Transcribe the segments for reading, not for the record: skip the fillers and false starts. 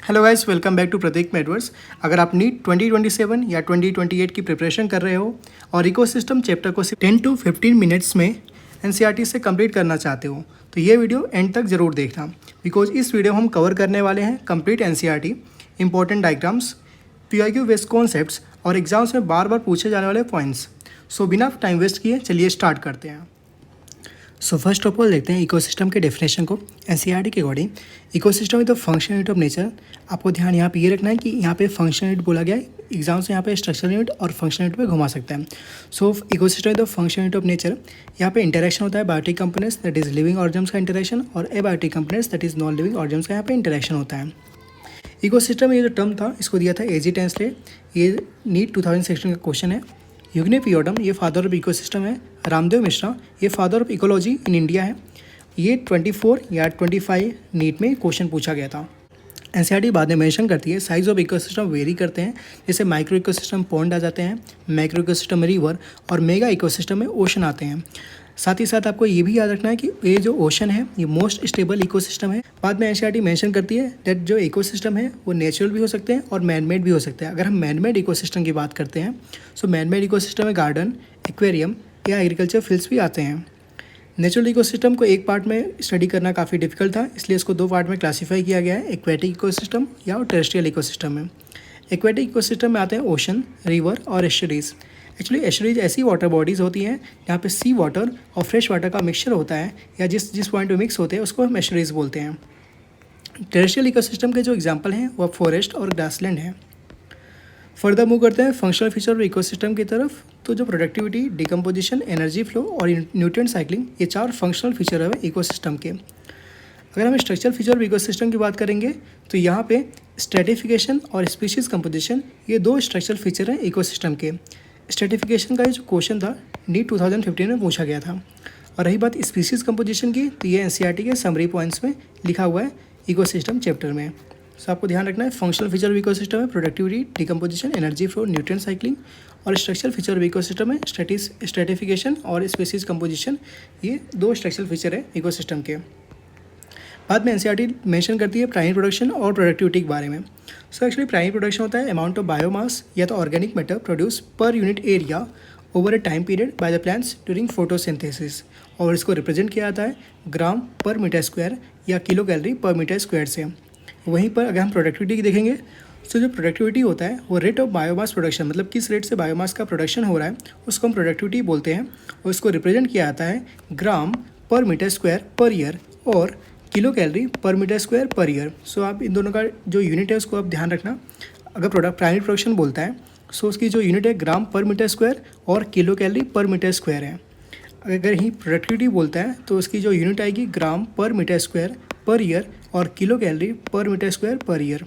Hello guys, welcome back to Prateek Medverse. अगर आप NEET 2027 या 2028 की प्रिपरेशन कर रहे हो और इकोसिस्टम चैप्टर को सिर्फ 10 टू 15 मिनट्स में एनसीईआरटी से कंप्लीट करना चाहते हो तो ये वीडियो एंड तक ज़रूर देखना, बिकॉज इस वीडियो हम कवर करने वाले हैं complete NCERT, important diagrams, PIQ based concepts और एग्जाम्स में बार बार पूछे जाने वाले पॉइंट्स। सो बिना टाइम वेस्ट किए चलिए स्टार्ट करते हैं। सो फर्स्ट ऑफ ऑल देखते हैं इकोसिस्टम के डेफिनेशन को। एनसीईआरटी के according ecosystem is the function unit of nature. आपको ध्यान यहाँ पे ये रखना है कि यहाँ पे फंक्शन यूनिट बोला गया है, एग्जाम से यहाँ पे स्ट्रक्चर यूनिट और फंक्शन यूनिट पे घुमा सकता है। So ecosystem is the function unit of nature. यहाँ पे इंटरेक्शन होता है biotic components that is living organisms का इंटरेक्शन और abiotic components that is non living organisms का यहाँ पे इंटरेक्शन होता है। इकोसिस्टम ये जो टर्म था इसको दिया था एजी टेंसले। ये नीट 2016 का क्वेश्चन है। यूग्ने पियोडम ये फादर ऑफ इकोसिस्टम है। रामदेव मिश्रा ये father of ecology in India है। ये 24 या 25 नीट में क्वेश्चन पूछा गया था। एनसीईआरटी बाद में मेंशन करती है साइज ऑफ इकोसिस्टम वेरी करते हैं, जैसे माइक्रो इकोसिस्टम पॉन्ड आ जाते हैं, मैक्रो इकोसिस्टम रिवर और मेगा इकोसिस्टम में ओशन आते हैं। साथ ही साथ आपको ये भी याद रखना है कि ये जो ओशन है ये मोस्ट स्टेबल इकोसिस्टम है। बाद में एनसीईआरटी मेंशन करती है दैट जो इकोसिस्टम है वो नेचुरल भी हो सकते हैं और मैनमेड भी हो सकते हैं। अगर हम मैनमेड इकोसिस्टम की बात करते हैं सो मैनमेड इकोसिस्टम में गार्डन, एक्वेरियम या एग्रीकल्चर फील्ड्स भी आते हैं। नेचुरल इकोसिस्टम को एक पार्ट में स्टडी करना काफ़ी डिफिकल्ट था, इसलिए इसको दो पार्ट में क्लासीफाई किया गया है, एक्वेटिक इकोसिस्टम या टेरेस्ट्रियल इकोसिस्टम में। एक्वेटिक इकोसिस्टम में आते हैं ओशन, रिवर और एस्चुरीज। एक्चुअली एस्चुरीज ऐसी वाटर बॉडीज़ होती हैं जहाँ पे सी वाटर और फ्रेश वाटर का मिक्सचर होता है, या जिस पॉइंट पे मिक्स होते हैं उसको हम एस्चुरीज बोलते हैं। टेरेस्ट्रियल इकोसिस्टम के जो एग्जाम्पल हैं वो फॉरेस्ट और ग्रासलैंड हैं। फर्दर मूव करते हैं फंक्शनल फीचर ऑफ इकोसिस्टम की तरफ। तो जो प्रोडक्टिविटी, डिकम्पोजिशन, एनर्जी फ्लो और न्यूट्रिएंट साइक्लिंग, ये 4 फंक्शनल फीचर है इकोसिस्टम के। अगर हम स्ट्रक्चरल फीचर ऑफ इकोसिस्टम की बात करेंगे तो यहाँ पे स्ट्रेटिफिकेशन और स्पीशीज कंपोजिशन, ये 2 स्ट्रक्चरल फीचर हैं इकोसिस्टम के। स्ट्रेटिफिकेशन का ये जो क्वेश्चन था नीट 2015 में पूछा गया था। और रही बात स्पीशीज कंपोजिशन की तो ये एनसीईआरटी के समरी पॉइंट्स में लिखा हुआ है इकोसिस्टम चैप्टर में। सो आपको ध्यान रखना है फंक्शनल फीचर ऑफ इकोसिस्टम है productivity, decomposition, energy flow, nutrient cycling, और स्ट्रक्चरल फीचर ऑफ इकोसिस्टम है स्ट्रेटिफिकेशन और स्पीशीज कंपोजिशन। ये 2 स्ट्रक्चरल फीचर है इकोसिस्टम के। बाद में एनसीईआरटी मेंशन करती है प्राइमरी प्रोडक्शन और प्रोडक्टिविटी के बारे में। सो एक्चुअली प्राइमरी प्रोडक्शन होता है अमाउंट ऑफ बायोमास या तो organic matter produce per unit area over A time period by the plants during photosynthesis, और इसको रिप्रेजेंट किया जाता है ग्राम पर मीटर स्क्वायर या किलो कैलोरी पर मीटर स्क्वायर से। वहीं पर अगर हम प्रोडक्टिविटी की देखेंगे तो जो प्रोडक्टिविटी होता है वो रेट ऑफ बायोमास प्रोडक्शन, मतलब किस रेट से बायोमास का प्रोडक्शन हो रहा है उसको हम प्रोडक्टिविटी बोलते हैं, और इसको रिप्रेजेंट किया जाता है ग्राम पर मीटर स्क्वायर पर ईयर और किलो कैलोरी पर मीटर स्क्वायर पर ईयर। सो आप इन दोनों का जो यूनिट है उसको आप ध्यान रखना। अगर प्राइमरी प्रोडक्शन बोलता है सो उसकी जो यूनिट है ग्राम पर मीटर स्क्वायर और किलो कैलोरी पर मीटर स्क्वायर है। अगर ही प्रोडक्टिविटी बोलता है तो उसकी जो यूनिट आएगी ग्राम पर मीटर स्क्वायर पर ईयर और किलो कैलोरी पर मीटर स्क्वायर पर ईयर।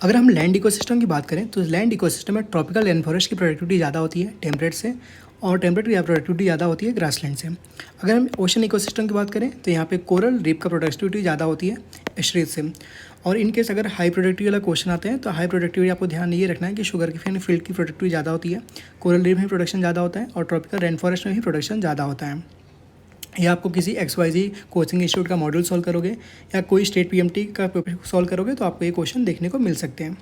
अगर हम लैंड इकोसिस्टम की बात करें तो लैंड इकोसिस्टम में ट्रॉपिकल रेन फॉरेस्ट की प्रोडक्टिविटी ज़्यादा होती है टेम्परेट से, और टेम्परेट या प्रोडक्टिविटी ज़्यादा होती है ग्रासलैंड से। अगर हम ओशन इकोसिस्टम की बात करें तो यहाँ पे कोरल रीफ का प्रोडक्टिविटी ज़्यादा होती है एस्चुरीज से। और इन केस अगर हाई प्रोडक्टिविटी वाला क्वेश्चन आते हैं तो हाई प्रोडक्टिविटी आपको ध्यान ये रखना है कि शुगर केन फील्ड की प्रोडक्टिविटी ज़्यादा होती है, कोरल रीफ में प्रोडक्शन ज़्यादा होता है और ट्रॉपिकल रेन फॉरेस्ट में भी प्रोडक्शन ज़्यादा होता है। या आपको किसी XYZ कोचिंग इंस्टीट्यूट का मॉड्यूल सॉल्व करोगे या कोई स्टेट PMT का सॉल्व करोगे तो आपको ये क्वेश्चन देखने को मिल सकते हैं।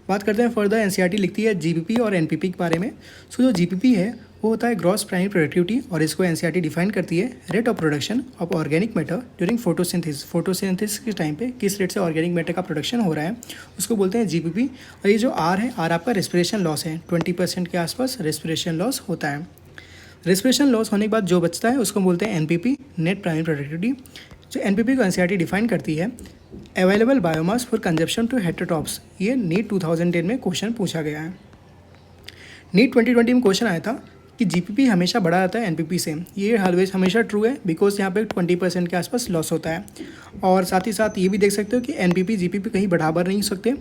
बात करते हैं फर्दर एनसीईआरटी लिखती है जीपीपी और एनपीपी के बारे में। सो जो जीपीपी है वो होता है ग्रॉस प्राइमरी प्रोडक्टिविटी, और इसको एनसीईआरटी डिफाइन करती है rate of production of organic matter during photosynthesis के टाइम पे किस रेट से ऑर्गेनिक मैटर का प्रोडक्शन हो रहा है उसको बोलते हैं जीपीपी। और ये जो आर है, आर आपका रेस्पिरेशन लॉस है, 20% के आसपास रेस्पिरेशन लॉस होता है। रेस्पिरेशन लॉस होने के बाद जो बचता है उसको बोलते हैं एनपीपी, नेट प्राइमरी प्रोडक्टिविटी। जो एनपीपी को एनसीईआरटी डिफाइन करती है available biomass for consumption to heterotrophs. ये नीट 2010 में क्वेश्चन पूछा गया है। नीट 2020 में क्वेश्चन आया था कि जीपीपी हमेशा बड़ा रहता है एनपीपी से। ये हमेशा ट्रू है बिकॉज यहाँ पे 20% के आसपास लॉस होता है। और साथ ही साथ ये भी देख सकते हो कि एनपीपी जीपीपी कहीं बराबर नहीं हो सकते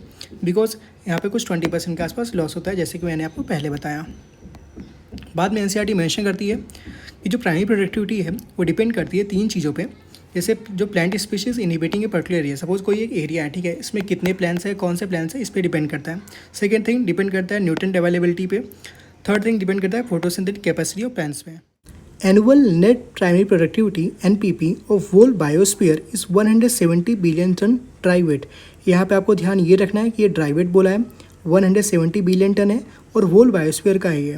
बिकॉज यहाँ पे कुछ 20% के आसपास लॉस होता है, जैसे कि मैंने आपको पहले बताया। बाद में एनसीईआरटी मेंशन करती है कि जो प्राइमरी प्रोडक्टिविटी है वो डिपेंड करती है 3 चीज़ों पे। जैसे जो plant species inhibiting a particular area, suppose कोई एक एरिया है, ठीक है, इसमें कितने प्लांट्स है, कौन से प्लांट्स है, इस पर डिपेंड करता है। सेकेंड थिंग डिपेंड करता है न्यूट्रिएंट अवेलेबिलिटी पे। थर्ड थिंग डिपेंड करता है फोटोसिंथेटिक कैपेसिटी ऑफ प्लांट्स पे। Annual net primary productivity NPP of world biosphere is 170 billion ton dry weight. यहाँ पे आपको ध्यान ये रखना है कि ये ड्राई वेट बोला है, 170 बिलियन टन है और होल बायोस्फीयर का है ये।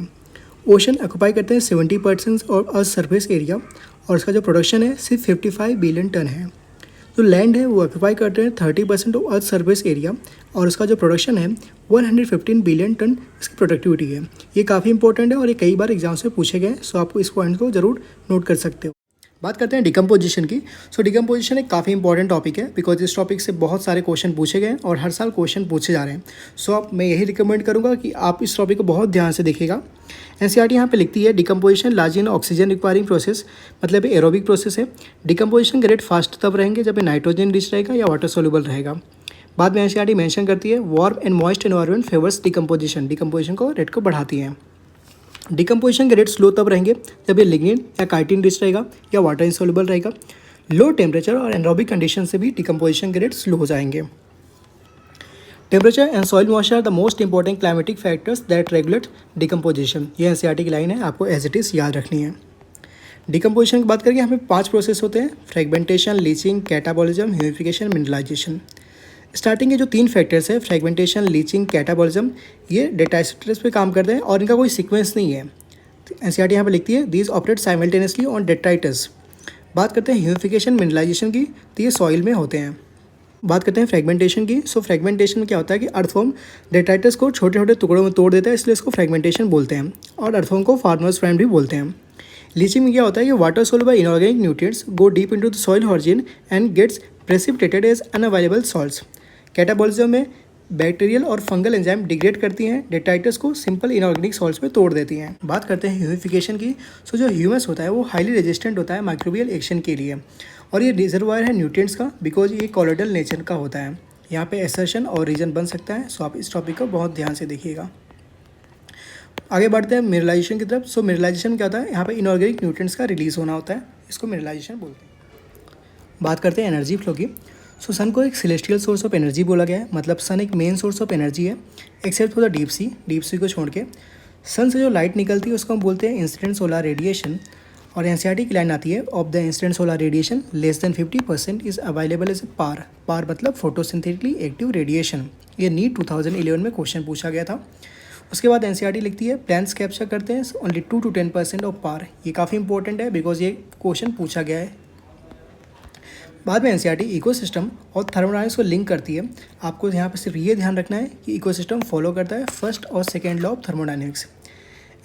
ओशन ऑक्यूपाई करते हैं 70% और अर्थ सरफेस एरिया और इसका जो प्रोडक्शन है सिर्फ 55 बिलियन टन है। जो लैंड है वो ऑक्यूपाई करते हैं 30% ऑफ अर्थ सरफेस एरिया और इसका जो प्रोडक्शन है 115 बिलियन टन इसकी प्रोडक्टिविटी है। ये काफ़ी इंपॉर्टेंट है और ये कई बार एग्जाम से पूछे गए, सो आपको इस पॉइंट को जरूर नोट कर सकते हो। बात करते हैं डिकम्पोजिशन की। सो डिकम्पोजिशन एक काफ़ी इंपॉर्टेंट टॉपिक है बिकॉज इस टॉपिक से बहुत सारे क्वेश्चन पूछे गए और हर साल क्वेश्चन पूछे जा रहे हैं। सो आप मैं यही रिकमेंड करूँगा कि आप इस टॉपिक को बहुत ध्यान से देखिएगा। एनसीईआरटी यहाँ पे लिखती है decomposition large in oxygen requiring process, मतलब एरोबिक प्रोसेस है। डिकम्पोजिशन के रेट फास्ट तब रहेंगे जब नाइट्रोजन रिच रहेगा या वाटर सोल्यूबल रहेगा। बाद में एनसीईआरटी मेंशन करती है warm and moist environment favours decomposition, decomposition को रेट को बढ़ाती है। डिकम्पोजिशन के रेट स्लो तब रहेंगे जब ये लिग्निन या काइटिन रिच रहेगा या वाटर इंसोल्यूबल रहेगा। लो टेम्परेचर और एनरोबिक कंडीशन से भी डिकम्पोजिशन के रेट स्लो हो जाएंगे। Temperature and soil moisture are the most important climatic factors that regulate decomposition. ये एनसीईआरटी की लाइन है, आपको एज इट इज़ याद रखनी है। डिकम्पोजिशन की बात करके हमें 5 प्रोसेस होते हैं, fragmentation, leaching, catabolism, humification, mineralisation. Starting के जो 3 फैक्टर्स है फ्रेगमेंटेशन, लीचिंग, कैटाबॉलिज्म, ये डेटा स्ट्रेस पे काम करते हैं और इनका कोई सीक्वेंस नहीं है। एनसीईआरटी यहाँ पे लिखती है these operate simultaneously on detritus. बात करते हैं ह्यूमिफिकेशन, मिनरलाइजेशन की, तो ये सॉइल में होते हैं। बात करते हैं फ्रेगमेंटेशन की। सो फ्रेगमेंटेशन में क्या होता है कि अर्थवॉर्म डेट्राइटस को छोटे छोटे टुकड़ों में तोड़ देता है, इसलिए इसको फ्रेगमेंटेशन बोलते हैं और अर्थवॉर्म को फार्मर्स फ्रेंड भी बोलते हैं। लीचिंग में क्या होता है कि water soluble inorganic nutrients go deep into the soil origin and gets precipitated as unavailable salts. Catabolism में बैक्टीरियल और फंगल एंजाइम डिग्रेड करती हैं डेट्राइटस को सिंपल इनऑर्गेनिक सॉल्ट्स में तोड़ देती हैं। बात करते हैं ह्यूमिफिकेशन की। सो जो ह्यूमस होता है वो हाईली रेजिस्टेंट होता है माइक्रोबियल एक्शन के लिए और ये रिजर्वायर है न्यूट्रिएंट्स का बिकॉज ये कॉलोइडल नेचर का होता है। यहाँ पे एसर्शन और रीजन बन सकता है, सो आप इस टॉपिक को बहुत ध्यान से देखिएगा। आगे बढ़ते हैं मिनरलाइजेशन की तरफ। सो मिनरलाइजेशन क्या होता है, यहाँ पे इनऑर्गेनिक न्यूट्रिएंट्स का रिलीज होना होता है, इसको मिनरलाइजेशन बोलते हैं। बात करते हैं एनर्जी फ्लो की। सो सन को एक सेलेस्टियल सोर्स ऑफ एनर्जी बोला गया है, मतलब सन एक मेन सोर्स ऑफ एनर्जी है except for the deep sea को छोड़ के। सन से जो लाइट निकलती है उसको हम बोलते हैं इंसिडेंट सोलर रेडिएशन। और एनसीईआरटी की लाइन आती है of the incident solar radiation less than 50% is available as a PAR. PAR मतलब फोटोसिंथेटिकली एक्टिव रेडिएशन। ये नीट 2011 में क्वेश्चन पूछा गया था। उसके बाद एनसीईआरटी लिखती है प्लांट्स कैप्चर करते हैं ओनली 2 to 10% ऑफ पार। ये काफ़ी इंपॉर्टेंट है बिकॉज ये क्वेश्चन पूछा गया है। बाद में एनसीईआरटी इकोसिस्टम और थर्मोडायनामिक्स को लिंक करती है। आपको यहाँ पर सिर्फ ये ध्यान रखना है कि इकोसिस्टम फॉलो करता है फर्स्ट और second law of thermodynamics.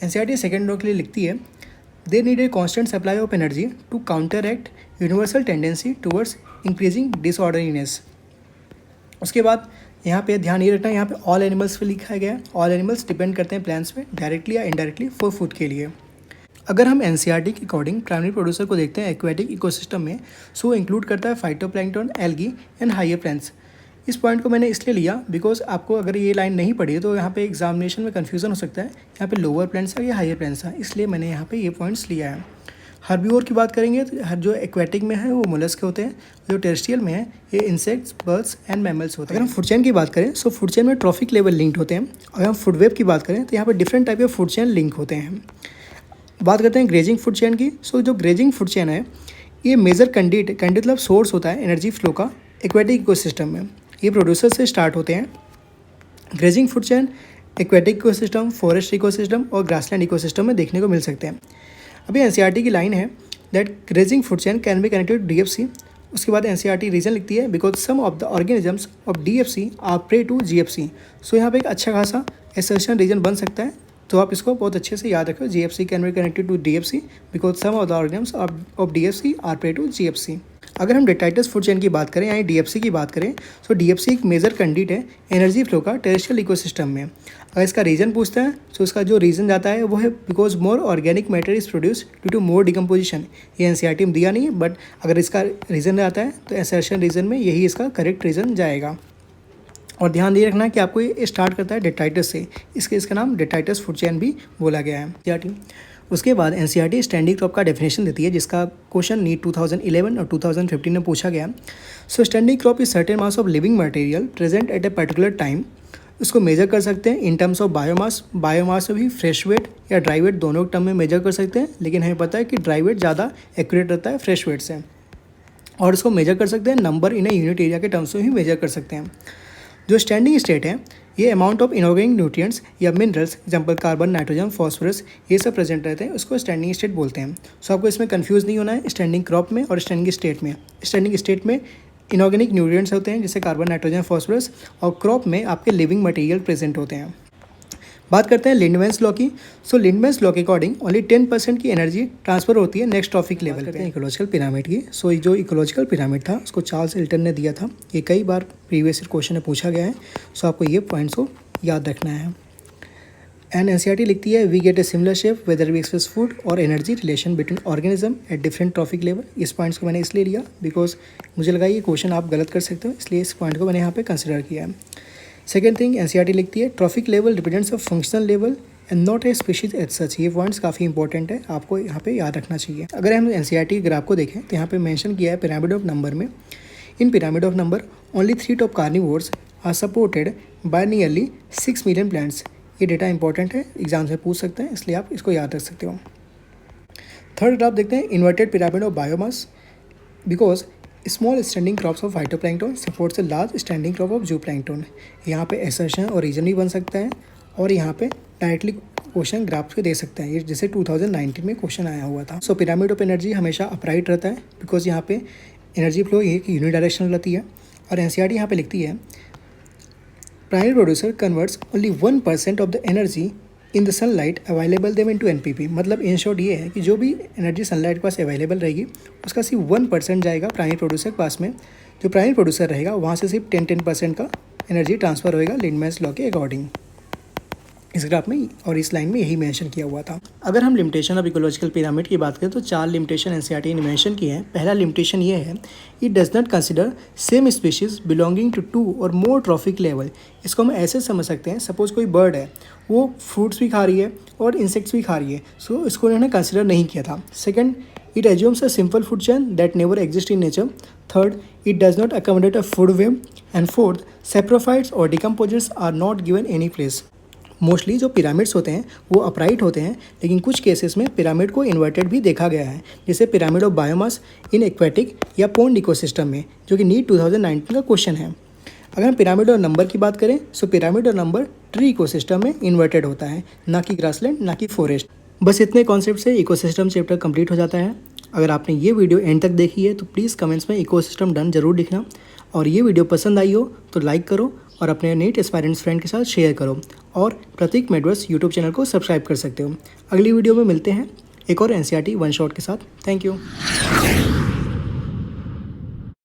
NCERT second law के लिए लिखती है they need a constant supply of energy to counteract universal tendency towards increasing disorderliness. उसके बाद यहाँ पे ध्यान ये रखना है, यहाँ पे ऑल एनिमल्स पे लिखा गया है। ऑल एनिमल्स डिपेंड करते हैं प्लांट्स पे डायरेक्टली या इनडायरेक्टली फॉर फूड के लिए। अगर हम एनसीईआरटी के अकॉर्डिंग प्राइमरी प्रोड्यूसर को देखते हैं एक्वेटिक इकोसिस्टम में, सो इंक्लूड करता है phytoplankton, algae and higher plants. इस पॉइंट को मैंने इसलिए लिया बिकॉज आपको अगर ये लाइन नहीं पढ़ी है तो यहाँ पे एग्जामिनेशन में कन्फ्यूजन हो सकता है, यहाँ पे लोअर प्लांट्स है या हायर प्लांट्स है, इसलिए मैंने यहाँ पे ये पॉइंट्स लिया है। हर्बीवोर की बात करेंगे तो हर जो एक्वेटिक में है वो मोलस्क होते हैं, जो टेरेस्ट्रियल में है ये इंसेक्ट्स, बर्ड्स एंड मैमल्स होते हैं। अगर हम फूड चेन की बात करें सो फूड चेन में ट्रॉफिक लेवल लिंक्ड होते हैं। अगर हम फूड वेब की बात करें तो यहाँ पर different type of food chain link होते हैं। बात करते हैं ग्रेजिंग फूड चेन की। सो जो ग्रेजिंग फूड चेन है ये मेजर कंडीट मतलब सोर्स होता है एनर्जी फ्लो का एक्वेटिक इकोसिस्टम में। ये प्रोड्यूसर से स्टार्ट होते हैं। Grazing food chain aquatic ecosystem, forest ecosystem और ग्रासलैंड इकोसिस्टम में देखने को मिल सकते हैं। अभी एनसीईआरटी की लाइन है that grazing food chain can be connected DFC. उसके बाद एनसीईआरटी रीजन लिखती है because some of the organisms of DFC are prey to GFC. So यहाँ पे एक अच्छा खासा एसर्शन रीजन बन सकता है, तो आप इसको बहुत अच्छे से याद रखो। GFC can be connected to DFC because some of the organisms of DFC are prey to GFC. अगर हम डेट्राइटस फूड चेन की बात करें यानी डीएफसी की बात करें, तो डीएफसी एक मेजर कंडीट है एनर्जी फ्लो का टेरेस्ट्रियल इकोसिस्टम में। अगर इसका रीजन पूछता है तो इसका जो रीजन जाता है वो है because more organic matter is produce due to more decomposition. ये एनसीईआरटी में दिया नहीं है, बट अगर इसका रीजन आता है तो एसर्शन रीजन में यही इसका करेक्ट रीजन जाएगा। और ध्यान ये रखना कि आपको ये स्टार्ट करता है डेट्राइटस से, इसका नाम डेट्राइटस फूड चेन भी बोला गया है एनसीईआरटी। उसके बाद एनसीईआरटी स्टैंडिंग क्रॉप का डेफिनेशन देती है जिसका क्वेश्चन नीट 2011 और 2015 में पूछा गया। So standing crop is certain mass of living material present at a particular time इसको मेजर कर सकते हैं in terms of biomass. Biomass में भी फ्रेश वेट या ड्राई वेट दोनों टर्म में मेजर कर सकते हैं, लेकिन हमें पता है कि ड्राई वेट ज़्यादा एक्यूरेट रहता है फ्रेश वेट से। और इसको मेजर कर सकते हैं number in a unit area के टर्म्स में ही मेजर कर सकते हैं। जो स्टैंडिंग स्टेट है, ये अमाउंट ऑफ इनऑर्गेनिक न्यूट्रिएंट्स या minerals example carbon, nitrogen, phosphorus, ये सब प्रेजेंट रहते हैं, उसको स्टैंडिंग स्टेट बोलते हैं। सो आपको इसमें कंफ्यूज नहीं होना है स्टैंडिंग क्रॉप में और स्टैंडिंग स्टेट में। स्टैंडिंग स्टेट में इनऑर्गेनिक न्यूट्रिएंट्स होते हैं जैसे कार्बन, नाइट्रोजन, फॉस्फोरस, और क्रॉप में आपके लिविंग मटेरियल प्रेजेंट होते हैं। बात करते हैं लिंडमैन्स लॉ की। सो लिंडमैन्स लॉ के अकॉर्डिंग ओनली 10% की एनर्जी ट्रांसफर होती है नेक्स्ट ट्रॉफिक लेवल पे। इकोलॉजिकल पिरामिड की, सो जो इकोलॉजिकल पिरामिड था उसको चार्ल्स हिल्टन ने दिया था। ये कई बार प्रीवियस क्वेश्चन में पूछा गया है, सो आपको ये पॉइंट्स को याद रखना है। एंड एनसीईआरटी लिखती है we get a similar shape whether we express food और energy relation between organism at different trophic level. इस पॉइंट्स को मैंने इसलिए लिया बिकॉज मुझे लगा ये क्वेश्चन आप गलत कर सकते हो, इसलिए इस पॉइंट को मैंने यहाँ पे कंसिडर किया है। सेकेंड थिंग, एनसीईआरटी लिखती है trophic level represents a functional level and not a species as such. ये पॉइंट्स काफ़ी इंपॉर्टेंट है, आपको यहाँ पे याद रखना चाहिए। अगर हम एनसीईआरटी ग्राफ को देखें तो यहाँ पे मेंशन किया है पिरामिड ऑफ नंबर में, in pyramid of number only 3 top carnivores are supported by nearly 6 million plants. ये डेटा इंपॉर्टेंट है, एग्जाम से पूछ सकते हैं, इसलिए आप इसको याद रख सकते हो। थर्ड ग्राफ देखते हैं inverted pyramid of biomass. Because small standing crops of phytoplankton supports a large standing crop of जूप्लैंक्टन। यहाँ पे असर्शन और रीजन भी बन सकता है, और यहाँ पे डायरेक्टली क्वेश्चन ग्राफ पे दे सकते हैं, ये जैसे 2019 में क्वेश्चन आया हुआ था। सो पिरामिड ऑफ एनर्जी हमेशा अपराइट रहता है बिकॉज यहाँ पे एनर्जी फ्लो एक यूनिडायरेक्शनल रहती है। और एनसीईआरटी यहाँ पे लिखती है primary producer converts only 1% of the energy in the sunlight available them into NPP. मतलब इन शॉर्ट ये है कि जो भी एनर्जी सनलाइट के पास अवेलेबल रहेगी उसका सिर्फ 1% जाएगा प्राइमरी प्रोड्यूसर के पास में। जो प्राइमरी प्रोड्यूसर रहेगा वहाँ से सिर्फ 10% का एनर्जी ट्रांसफर होएगा लिंडमैन्स लॉ के अकॉर्डिंग। इस ग्राफ में और इस लाइन में यही मेंशन किया हुआ था। अगर हम लिमिटेशन ऑफ इकोलॉजिकल पिरामिड की बात करें तो 4 लिमिटेशन एनसीईआरटी ने मेंशन की है। पहला लिमिटेशन ये है, it does not consider same species belonging to 2 और मोर ट्रॉफिक लेवल। इसको हम ऐसे समझ सकते हैं, सपोज कोई बर्ड है, वो फ्रूट्स भी खा रही है और इंसेक्ट्स भी खा रही है, सो इसको उन्होंने कंसिडर नहीं किया था। Second, it assumes a simple food chain that never exist in nature. Third, it does not accommodate a food web. And fourth, saprophytes और decomposers are not given any place. Mostly जो pyramids होते हैं वो upright होते हैं, लेकिन कुछ cases में पिरामिड को इन्वर्टेड भी देखा गया है, जैसे pyramid of biomass in aquatic या पोन्ड इकोसिस्टम में, जो कि नीट 2019 का क्वेश्चन है। अगर हम पिरामिड और नंबर की बात करें सो पिरामिड और नंबर ट्री इकोसिस्टम में इन्वर्टेड होता है, ना कि ग्रासलैंड, ना कि फॉरेस्ट। बस इतने कॉन्सेप्ट से इकोसिस्टम चैप्टर कंप्लीट हो जाता है। अगर आपने ये वीडियो एंड तक देखी है तो प्लीज़ कमेंट्स में इकोसिस्टम डन जरूर लिखना, और ये वीडियो पसंद आई हो तो लाइक करो और अपने नीट एस्पायरेंट्स फ्रेंड के साथ शेयर करो, और प्रतीक मेडवर्स यूट्यूब चैनल को सब्सक्राइब कर सकते हो। अगली वीडियो में मिलते हैं एक और एनसीईआरटी वन शॉट के साथ। Thank you.